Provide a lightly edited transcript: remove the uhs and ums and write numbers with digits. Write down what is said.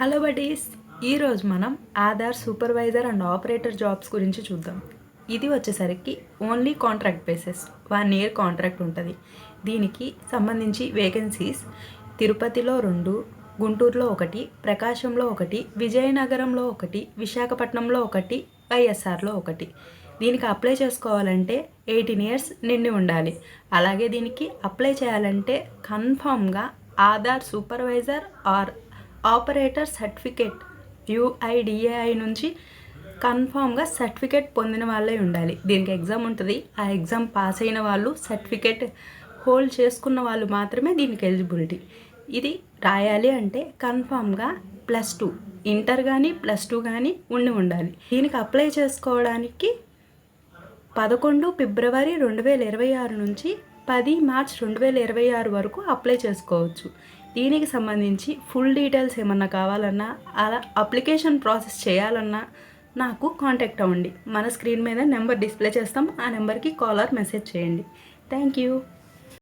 Hello buddies, ఈరోజు మనం Aadhaar supervisor and operator jobs గురించి చూద్దాం. ఇది వచ్చేసరికి only contract basis, 1 year contract ఉంటుంది. దీనికి సంబంధించి వేకెన్సీస్ తిరుపతిలో 2, గుంటూరులో 1, ప్రకాశంలో 1, విజయనగరంలో 1, విశాఖపట్నంలో 1, వైఎస్ఆర్లో 1. దీనికి అప్లై చేసుకోవాలంటే 18 years నిండి ఉండాలి. అలాగే దీనికి అప్లై చేయాలంటే కన్ఫామ్గా Aadhaar supervisor are operator certificate UIDAI నుంచి కన్ఫామ్గా సర్టిఫికేట్ పొందిన వాళ్ళే ఉండాలి. దీనికి ఎగ్జామ్ ఉంటుంది. ఆ ఎగ్జామ్ పాస్ అయిన వాళ్ళు, సర్టిఫికేట్ హోల్డ్ చేసుకున్న వాళ్ళు మాత్రమే దీనికి ఎలిజిబిలిటీ. ఇది రాయాలి అంటే కన్ఫామ్గా +2 ఇంటర్ కానీ +2 కానీ ఉండాలి. దీనికి అప్లై చేసుకోవడానికి 11 ఫిబ్రవరి 2026 నుంచి 10 మార్చ్ 2026 వరకు అప్లై చేసుకోవచ్చు. దీనికి సంబంధించి ఫుల్ డీటెయిల్స్ ఏమన్నా కావాలన్నా, అలా అప్లికేషన్ ప్రాసెస్ చేయాలన్నా నాకు కాంటాక్ట్ అవ్వండి. మన స్క్రీన్ మీద నెంబర్ డిస్ప్లే చేస్తాం. ఆ నెంబర్కి కాల్ ఆర్ మెసేజ్ చేయండి. Thank you.